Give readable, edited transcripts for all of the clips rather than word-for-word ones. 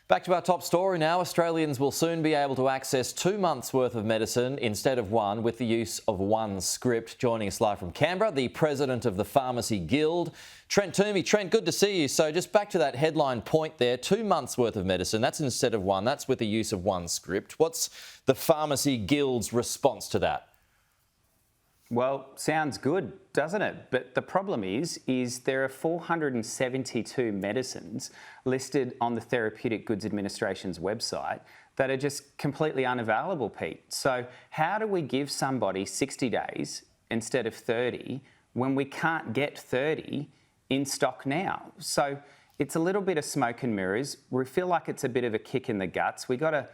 Back to our top story now. Australians will soon be able to access 2 months' worth of medicine instead of one with the use of one script. Joining us live from Canberra, the president of the Pharmacy Guild, Trent Twomey. Trent, good to see you. So just back to that headline point there, 2 months' worth of medicine, that's instead of one, that's with the use of one script. What's the Pharmacy Guild's response to that? Well, sounds good, doesn't it? But the problem is there are 472 medicines listed on the Therapeutic Goods Administration's website that are just completely unavailable, Pete. So how do we give somebody 60 days instead of 30 when we can't get 30 in stock now? So it's a little bit of smoke and mirrors. We feel like it's a bit of a kick in the guts. We got a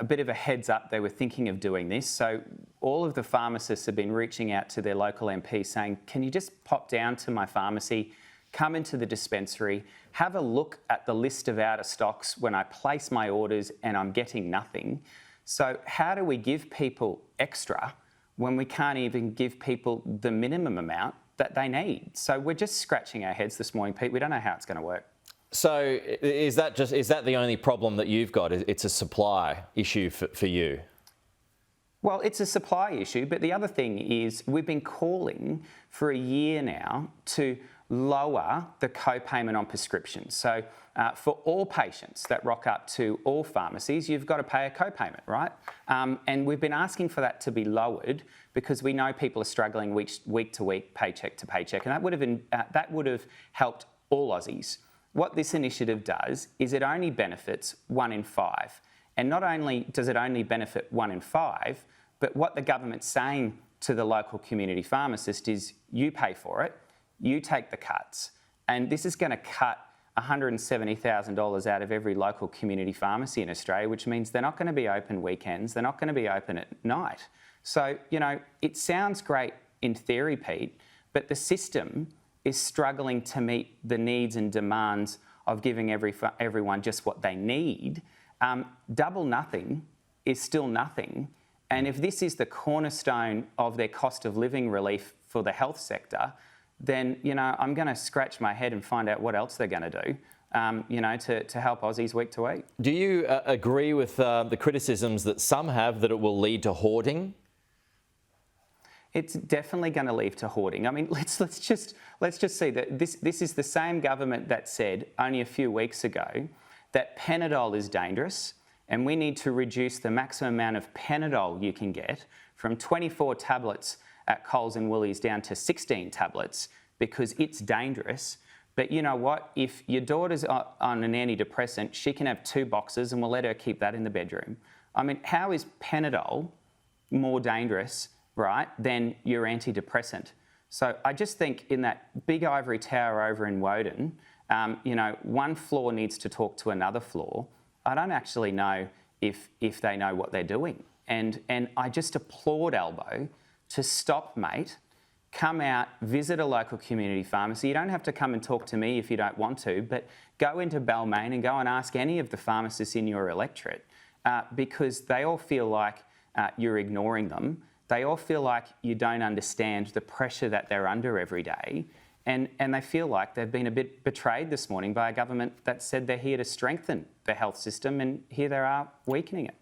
bit of a heads up they were thinking of doing this. So all of the pharmacists have been reaching out to their local MP saying, can you just pop down to my pharmacy, come into the dispensary, have a look at the list of out of stocks when I place my orders and I'm getting nothing. So how do we give people extra when we can't even give people the minimum amount that they need? So we're just scratching our heads this morning, Pete. We don't know how it's going to work. So is that the only problem that you've got? It's a supply issue for you? Well, it's a supply issue, but the other thing is we've been calling for a year now to lower the co-payment on prescriptions. So for all patients that rock up to all pharmacies, you've got to pay a co-payment, right? And we've been asking for that to be lowered because we know people are struggling week to week, paycheck to paycheck, and that would have helped all Aussies. What this initiative does is it only benefits 1 in 5. And not only does it only benefit 1 in 5, but what the government's saying to the local community pharmacist is you pay for it, you take the cuts. And this is going to cut $170,000 out of every local community pharmacy in Australia, which means they're not going to be open weekends, they're not going to be open at night. So, it sounds great in theory, Pete, but the system is struggling to meet the needs and demands of giving everyone just what they need. Double nothing is still nothing. And if this is the cornerstone of their cost of living relief for the health sector, then, I'm going to scratch my head and find out what else they're going to do, to help Aussies week to week. Do you agree with the criticisms that some have that it will lead to hoarding? It's definitely going to lead to hoarding. I mean, let's just see that this is the same government that said only a few weeks ago that Panadol is dangerous and we need to reduce the maximum amount of Panadol you can get from 24 tablets at Coles and Woolies down to 16 tablets because it's dangerous. But you know what? If your daughter's on an antidepressant, she can have 2 boxes and we'll let her keep that in the bedroom. I mean, how is Panadol more dangerous, right, than your antidepressant? So I just think in that big ivory tower over in Woden, one floor needs to talk to another floor. I don't actually know if they know what they're doing. And I just applaud Albo to stop, mate, come out, visit a local community pharmacy. You don't have to come and talk to me if you don't want to, but go into Balmain and go and ask any of the pharmacists in your electorate because they all feel like you're ignoring them. They all feel like you don't understand the pressure that they're under every day. And they feel like they've been a bit betrayed this morning by a government that said they're here to strengthen the health system, and here they are weakening it.